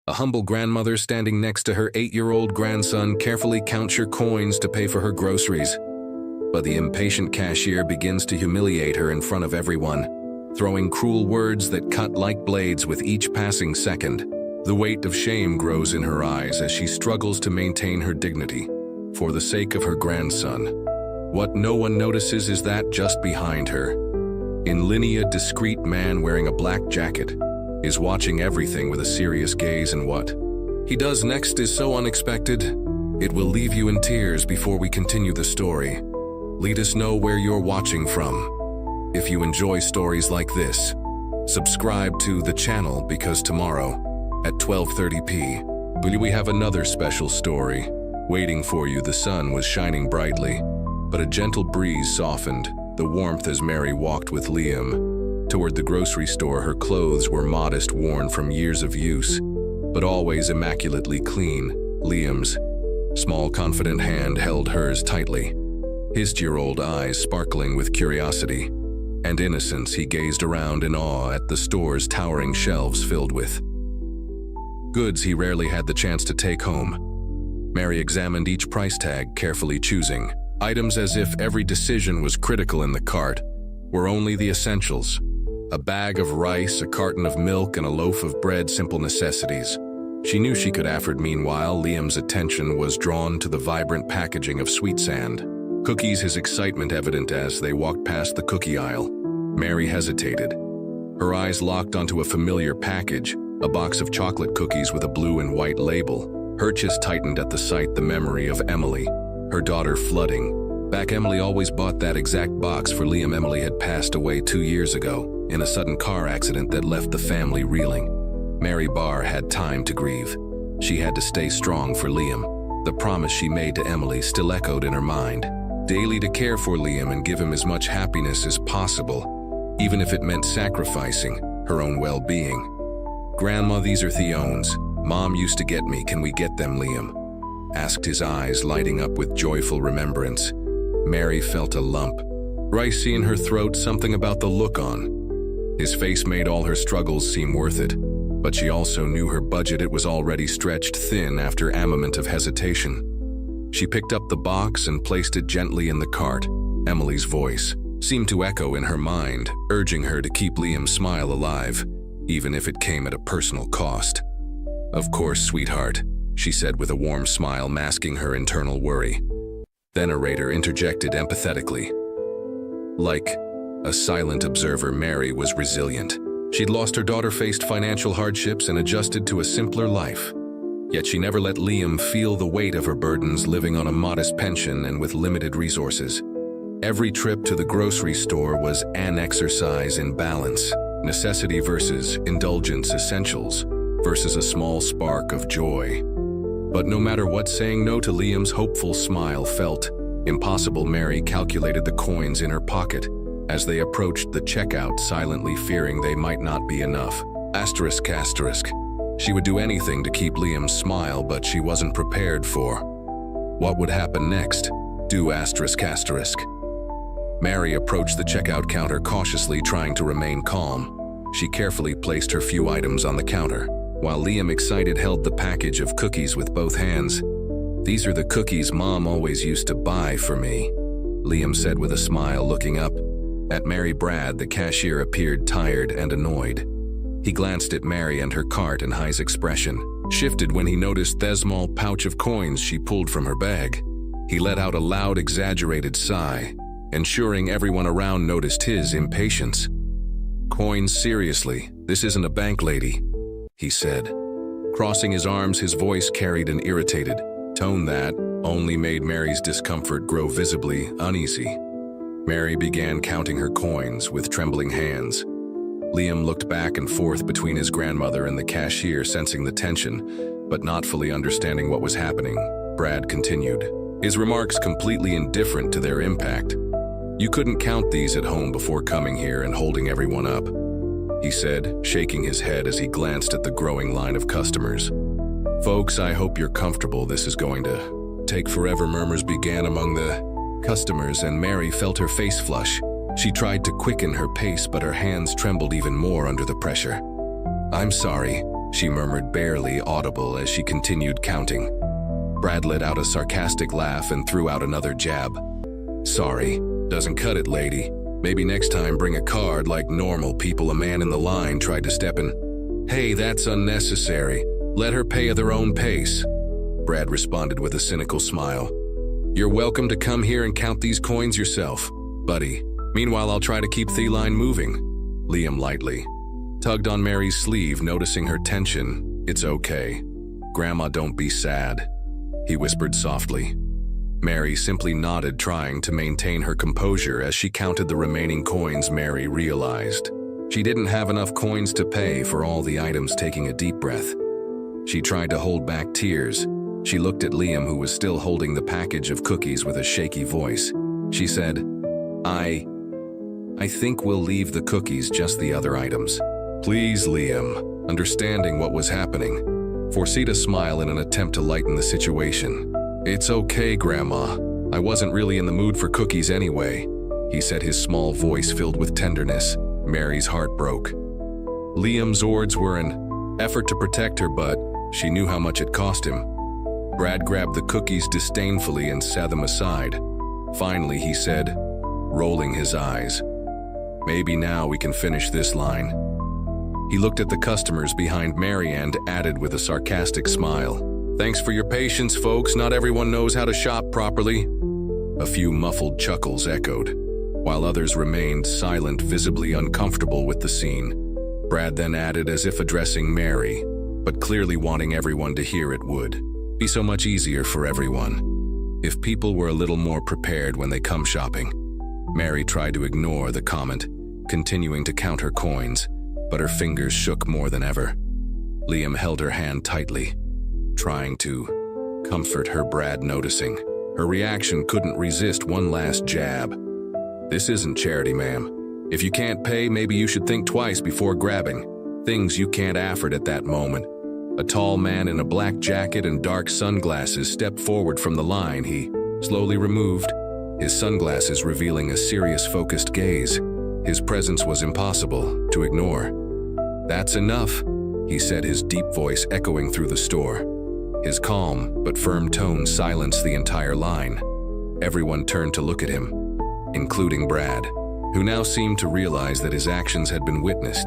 A humble grandmother standing next to her 8-year-old grandson carefully counts her coins to pay for her groceries. But the impatient cashier begins to humiliate her in front of everyone, throwing cruel words that cut like blades with each passing second. The weight of shame grows in her eyes as she struggles to maintain her dignity, for the sake of her grandson. What no one notices is that just behind her, in linea, a discreet man wearing a black jacket is watching everything with a serious gaze, and what he does next is so unexpected, it will leave you in tears before we continue the story. Let us know where you're watching from. If you enjoy stories like this, subscribe to the channel because tomorrow at 12:30 p.m. we have another special story waiting for you. The sun was shining brightly, but a gentle breeze softened the warmth as Mary walked with Liam toward the grocery store. Her clothes were modest, worn from years of use, but always immaculately clean. Liam's small, confident hand held hers tightly, his year-old eyes sparkling with curiosity and innocence. He gazed around in awe at the store's towering shelves filled with goods he rarely had the chance to take home. Mary examined each price tag, carefully choosing items as if every decision was critical. In the cart were only the essentials: a bag of rice, a carton of milk, and a loaf of bread, simple necessities she knew she could afford. Meanwhile, Liam's attention was drawn to the vibrant packaging of sweet sand cookies, his excitement evident as they walked past the cookie aisle. Mary hesitated. Her eyes locked onto a familiar package, a box of chocolate cookies with a blue and white label. Her chest tightened at the sight, the memory of Emily, her daughter, flooding back. Emily always bought that exact box for Liam. Emily had passed away 2 years ago in a sudden car accident that left the family reeling. Mary Barr had time to grieve. She had to stay strong for Liam. The promise she made to Emily still echoed in her mind, daily to care for Liam and give him as much happiness as possible, even if it meant sacrificing her own well-being. "Grandma, these are Theone's. Mom used to get me. Can we get them?" Liam asked, his eyes lighting up with joyful remembrance. Mary felt a lump rising in her throat, something about the look on his face made all her struggles seem worth it. But she also knew her budget. It was already stretched thin after a moment of hesitation. She picked up the box and placed it gently in the cart. Emily's voice seemed to echo in her mind, urging her to keep Liam's smile alive, even if it came at a personal cost. "Of course, sweetheart," she said with a warm smile masking her internal worry. The narrator interjected empathetically. Like a silent observer, Mary was resilient. She'd lost her daughter, faced financial hardships, and adjusted to a simpler life. Yet she never let Liam feel the weight of her burdens, living on a modest pension and with limited resources. Every trip to the grocery store was an exercise in balance: necessity versus indulgence, essentials versus a small spark of joy. But no matter what, saying no to Liam's hopeful smile felt impossible. Mary calculated the coins in her pocket as they approached the checkout, silently fearing they might not be enough. Asterisk, asterisk. She would do anything to keep Liam's smile, but she wasn't prepared for what would happen next. Do asterisk, asterisk. Mary approached the checkout counter cautiously, trying to remain calm. She carefully placed her few items on the counter, while Liam, excited, held the package of cookies with both hands. "These are the cookies Mom always used to buy for me," Liam said with a smile, looking up at Mary. Brad, the cashier, appeared tired and annoyed. He glanced at Mary and her cart, and his expression shifted when he noticed the small pouch of coins she pulled from her bag. He let out a loud, exaggerated sigh, ensuring everyone around noticed his impatience. "Coins, seriously? This isn't a bank, lady," he said. Crossing his arms, his voice carried an irritated tone that only made Mary's discomfort grow visibly uneasy. Mary began counting her coins with trembling hands. Liam looked back and forth between his grandmother and the cashier, sensing the tension, but not fully understanding what was happening. Brad continued, his remarks completely indifferent to their impact. "You couldn't count these at home before coming here and holding everyone up," he said, shaking his head as he glanced at the growing line of customers. "Folks, I hope you're comfortable. This is going to take forever." Murmurs began among the customers, and Mary felt her face flush. She tried to quicken her pace, but her hands trembled even more under the pressure. "I'm sorry," she murmured, barely audible as she continued counting. Brad let out a sarcastic laugh and threw out another jab. "Sorry, doesn't cut it, lady. Maybe next time bring a card like normal people." A man in the line tried to step in. "Hey, that's unnecessary. Let her pay at their own pace." Brad responded with a cynical smile. "You're welcome to come here and count these coins yourself, buddy. Meanwhile, I'll try to keep the line moving." Liam lightly tugged on Mary's sleeve, noticing her tension. "It's okay. Grandma, don't be sad," he whispered softly. Mary simply nodded, trying to maintain her composure as she counted the remaining coins. Mary realized she didn't have enough coins to pay for all the items. Taking a deep breath, she tried to hold back tears. She looked at Liam, who was still holding the package of cookies, with a shaky voice. She said, I think we'll leave the cookies, just the other items." "Please, Liam." Understanding what was happening, forced a smile in an attempt to lighten the situation. "It's okay, Grandma. I wasn't really in the mood for cookies anyway," he said, his small voice filled with tenderness. Mary's heart broke. Liam's words were an effort to protect her, but she knew how much it cost him. Brad grabbed the cookies disdainfully and set them aside. Finally, he said, rolling his eyes, "Maybe now we can finish this line." He looked at the customers behind Mary and added with a sarcastic smile, "Thanks for your patience, folks. Not everyone knows how to shop properly." A few muffled chuckles echoed, while others remained silent, visibly uncomfortable with the scene. Brad then added, as if addressing Mary, but clearly wanting everyone to hear, "It would be so much easier for everyone if people were a little more prepared when they come shopping." Mary tried to ignore the comment, continuing to count her coins, but her fingers shook more than ever. Liam held her hand tightly, trying to comfort her. Brad, noticing her reaction, couldn't resist one last jab. "This isn't charity, ma'am. If you can't pay, maybe you should think twice before grabbing things you can't afford." At that moment, a tall man in a black jacket and dark sunglasses stepped forward from the line. He slowly removed his sunglasses, revealing a serious, focused gaze. His presence was impossible to ignore. "That's enough," he said, his deep voice echoing through the store. His calm but firm tone silenced the entire line. Everyone turned to look at him, including Brad, who now seemed to realize that his actions had been witnessed.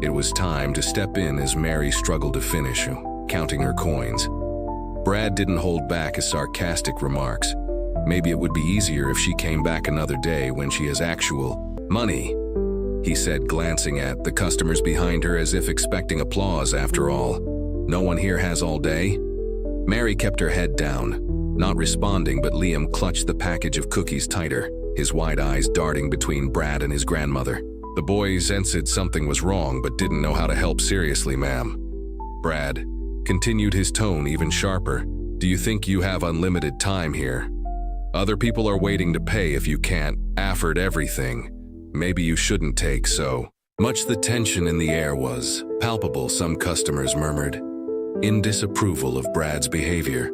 It was time to step in as Mary struggled to finish counting her coins. Brad didn't hold back his sarcastic remarks. "Maybe it would be easier if she came back another day when she has actual money," he said, glancing at the customers behind her as if expecting applause. "After all, no one here has all day." Mary kept her head down, not responding, but Liam clutched the package of cookies tighter, his wide eyes darting between Brad and his grandmother. The boy sensed something was wrong but didn't know how to help. "Seriously, ma'am," Brad continued, his tone even sharper. "Do you think you have unlimited time here? Other people are waiting to pay. If you can't afford everything, maybe you shouldn't take so much." The tension in the air was palpable. Some customers murmured in disapproval of Brad's behavior,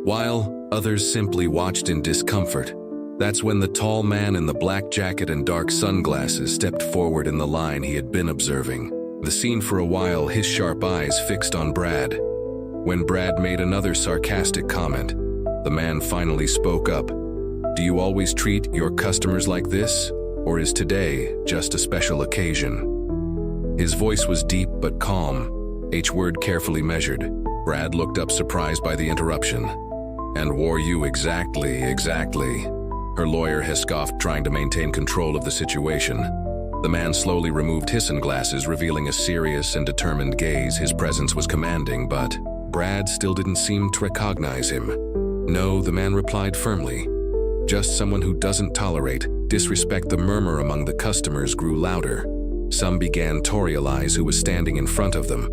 while others simply watched in discomfort. That's when the tall man in the black jacket and dark sunglasses stepped forward in the line. He had been observing the scene for a while, his sharp eyes fixed on Brad. When Brad made another sarcastic comment, the man finally spoke up. "Do you always treat your customers like this, or is today just a special occasion?" His voice was deep but calm, each word carefully measured. Brad looked up, surprised by the interruption. "And wore you exactly. Her lawyer has scoffed, trying to maintain control of the situation. The man slowly removed his sunglasses, revealing a serious and determined gaze. His presence was commanding, but Brad still didn't seem to recognize him. "No," the man replied firmly. "Just someone who doesn't tolerate disrespect." The murmur among the customers grew louder. Some began to realize who was standing in front of them,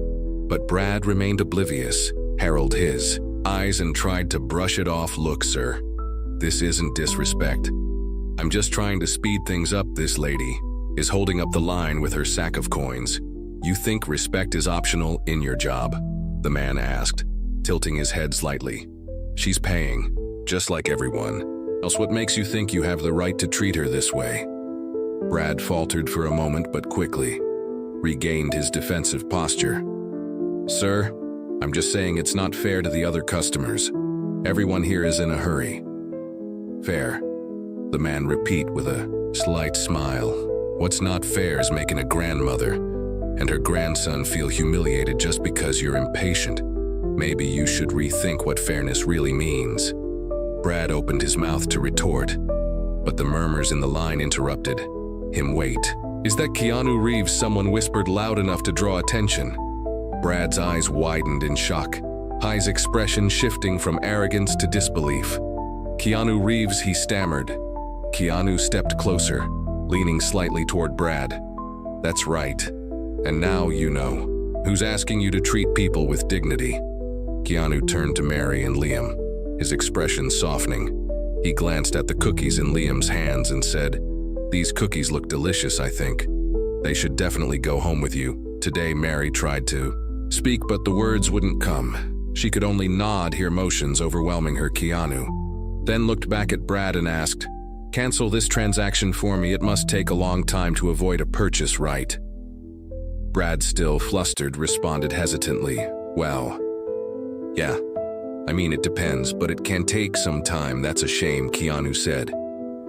but Brad remained oblivious, held his eyes and tried to brush it off. "Look, sir, this isn't disrespect. I'm just trying to speed things up. This lady is holding up the line with her sack of coins. You think respect is optional in your job?" the man asked, tilting his head slightly. "She's paying, just like everyone else. What makes you think you have the right to treat her this way?" Brad faltered for a moment but quickly regained his defensive posture. Sir, I'm just saying it's not fair to the other customers. Everyone here is in a hurry. Fair, the man repeat with a slight smile. What's not fair is making a grandmother and her grandson feel humiliated just because you're impatient. Maybe you should rethink what fairness really means. Brad opened his mouth to retort, but the murmurs in the line interrupted him. Wait, is that Keanu Reeves? Someone whispered loud enough to draw attention. Brad's eyes widened in shock, his expression shifting from arrogance to disbelief. Keanu Reeves, he stammered. Keanu stepped closer, leaning slightly toward Brad. That's right. And now you know who's asking you to treat people with dignity. Keanu turned to Mary and Liam, his expression softening. He glanced at the cookies in Liam's hands and said, "These cookies look delicious, I think. They should definitely go home with you." Today, Mary tried to speak, but the words wouldn't come. She could only nod, her emotions overwhelming her. Keanu then looked back at Brad and asked, "Cancel this transaction for me. It must take a long time to avoid a purchase, right?" Brad, still flustered, responded hesitantly, "Well, yeah. I mean, it depends, but it can take some time. That's a shame," Keanu said,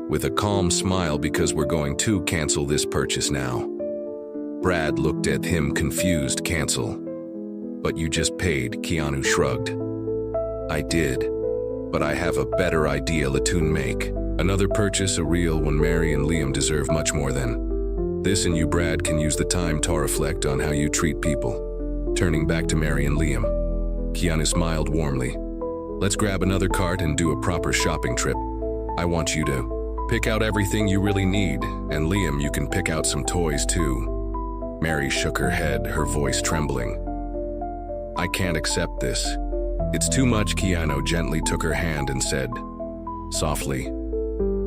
with a calm smile, "because we're going to cancel this purchase now." Brad looked at him confused. "Cancel? But you just paid," Keanu shrugged. "I did, but I have a better idea. Latoon make another purchase a real one. Mary and Liam deserve much more than this, and you, Brad, can use the time to reflect on how you treat people." Turning back to Mary and Liam, Keanu smiled warmly. "Let's grab another cart and do a proper shopping trip. I want you to pick out everything you really need, and Liam, you can pick out some toys too." Mary shook her head, her voice trembling. "I can't accept this. It's too much." Keanu gently took her hand and said softly,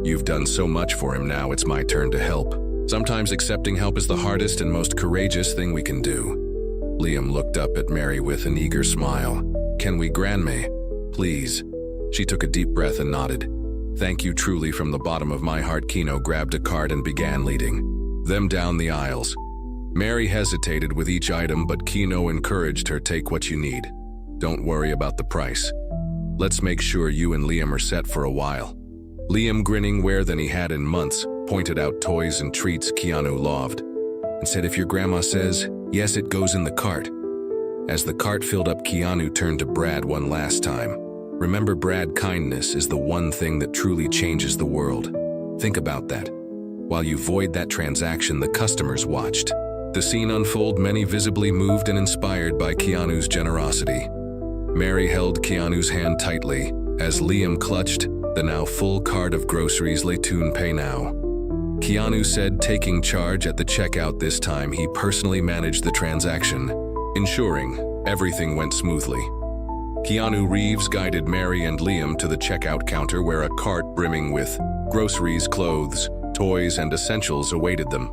"You've done so much for him, now it's my turn to help. Sometimes accepting help is the hardest and most courageous thing we can do." Liam looked up at Mary with an eager smile. "Can we, Grandma? Please?" She took a deep breath and nodded. "Thank you truly from the bottom of my heart." Keanu grabbed a cart and began leading them down the aisles. Mary hesitated with each item, but Keanu encouraged her. "Take what you need. Don't worry about the price. Let's make sure you and Liam are set for a while." Liam, grinning more than he had in months, pointed out toys and treats Keanu loved and said, "If your grandma says yes, it goes in the cart." As the cart filled up, Keanu turned to Brad one last time. "Remember, Brad, kindness is the one thing that truly changes the world. Think about that." While you void that transaction, the customers watched the scene unfold, many visibly moved and inspired by Keanu's generosity. Mary held Keanu's hand tightly as Liam clutched the now full cart of groceries. "Latoon, pay now," Keanu said, taking charge at the checkout. This time he personally managed the transaction, ensuring everything went smoothly. Keanu Reeves guided Mary and Liam to the checkout counter, where a cart brimming with groceries, clothes, toys, and essentials awaited them.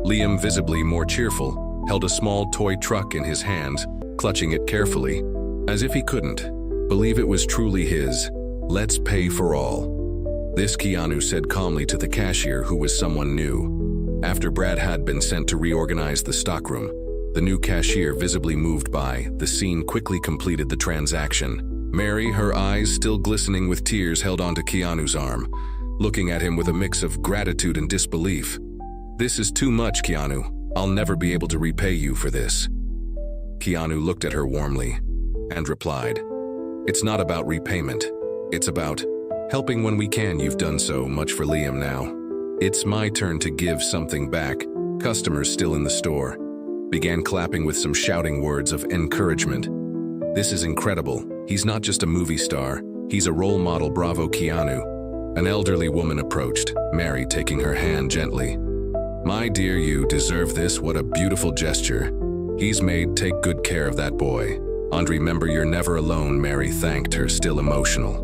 Liam, visibly more cheerful, held a small toy truck in his hands, clutching it carefully, as if he couldn't believe it was truly his. "Let's pay for all this," Keanu said calmly to the cashier, who was someone new. After Brad had been sent to reorganize the stockroom, the new cashier, visibly moved by the scene, quickly completed the transaction. Mary, her eyes still glistening with tears, held onto Keanu's arm, looking at him with a mix of gratitude and disbelief. "This is too much, Keanu. I'll never be able to repay you for this." Keanu looked at her warmly and replied, "It's not about repayment. It's about helping when we can. You've done so much for Liam. Now it's my turn to give something back." Customers, still in the store, began clapping with some shouting words of encouragement. "This is incredible. He's not just a movie star. He's a role model. Bravo, Keanu." An elderly woman approached Mary, taking her hand gently. "My dear, you deserve this. What a beautiful gesture he's made. Take good care of that boy. And remember, you're never alone." Mary thanked her, still emotional,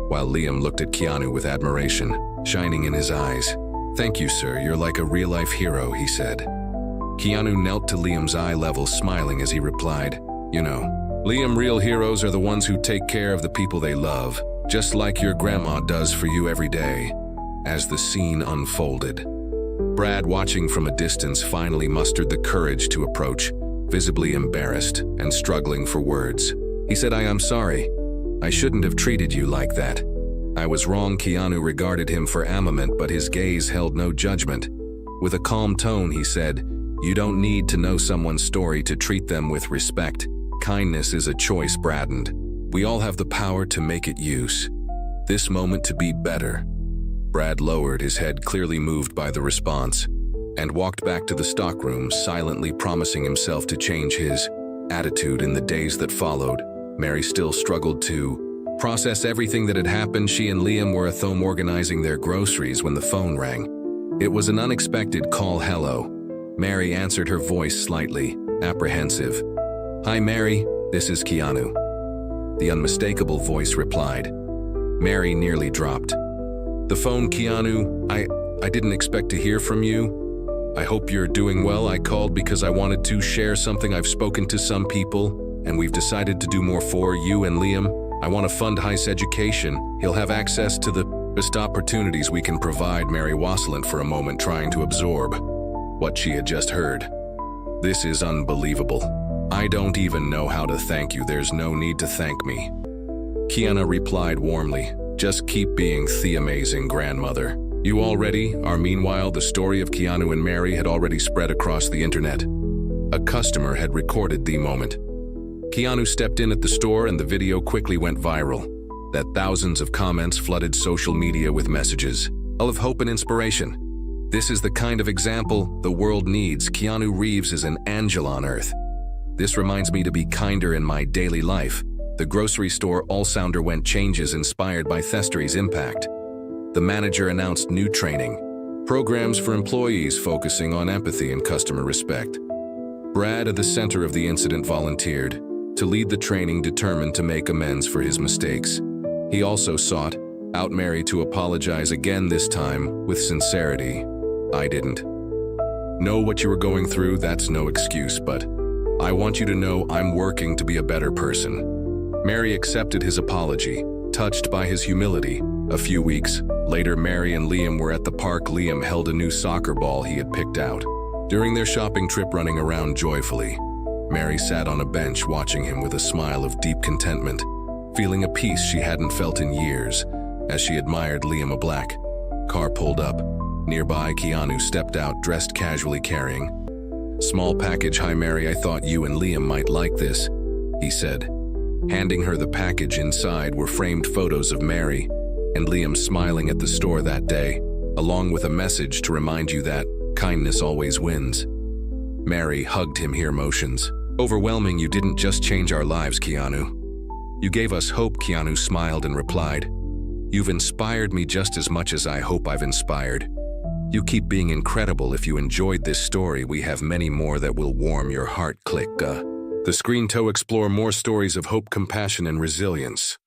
while Liam looked at Keanu with admiration shining in his eyes. "Thank you, sir. You're like a real-life hero," he said. Keanu knelt to Liam's eye level, smiling as he replied, "You know, Liam, real heroes are the ones who take care of the people they love, just like your grandma does for you every day." As the scene unfolded, Brad, watching from a distance, finally mustered the courage to approach visibly embarrassed and struggling for words. He said, I'm sorry. I shouldn't have treated you like that. I was wrong. Keanu regarded him for armament, but his gaze held no judgment. With a calm tone, he said, you don't need to know someone's story to treat them with respect. Kindness is a choice, Bradand. We all have the power to make it use this moment to be better. Brad lowered his head, clearly moved by the response, and walked back to the stockroom, silently promising himself to change his attitude in the days that followed. Mary still struggled to process everything that had happened. She and Liam were at home organizing their groceries when the phone rang. It was an unexpected call. Hello. Mary answered, her voice slightly apprehensive. Hi, Mary, this is Keanu. The unmistakable voice replied. Mary nearly dropped the phone. Keanu, I didn't expect to hear from you. I hope you're doing well. I called because I wanted to share something. I've spoken to some people, and we've decided to do more for you and Liam. I want to fund Heist's education. He'll have access to the best opportunities we can provide. Mary wassled for a moment, trying to absorb what she had just heard. This is unbelievable. I don't even know how to thank you. There's no need to thank me. Keanu replied warmly. Just keep being the amazing grandmother you already are. Meanwhile, the story of Keanu and Mary had already spread across the internet. A customer had recorded the moment. Keanu stepped in at the store and the video quickly went viral. That thousands of comments flooded social media with messages of hope and inspiration. This is the kind of example the world needs. Keanu Reeves is an angel on earth. This reminds me to be kinder in my daily life. The grocery store also underwent changes inspired by Thestry's impact. The manager announced new training programs for employees focusing on empathy and customer respect. Brad, at the center of the incident, volunteered to lead the training, determined to make amends for his mistakes. He also sought out Mary to apologize again, this time with sincerity. I didn't know what you were going through. That's no excuse, but I want you to know I'm working to be a better person. Mary accepted his apology, touched by his humility. A few weeks later, Mary and Liam were at the park. Liam held a new soccer ball he had picked out during their shopping trip, running around joyfully. Mary sat on a bench watching him with a smile of deep contentment, feeling a peace she hadn't felt in years as she admired Liam. A black car pulled up. Nearby, Keanu stepped out, dressed casually, carrying a small package. Hi, Mary, I thought you and Liam might like this, he said. Handing her the package, inside were framed photos of Mary and Liam smiling at the store that day, along with a message to remind you that kindness always wins. Mary hugged him, her emotions overwhelming. You didn't just change our lives, Keanu. You gave us hope. Keanu smiled and replied, you've inspired me just as much as I hope I've inspired. You keep being incredible. If you enjoyed this story, we have many more that will warm your heart. Click the screen to explore more stories of hope, compassion, and resilience.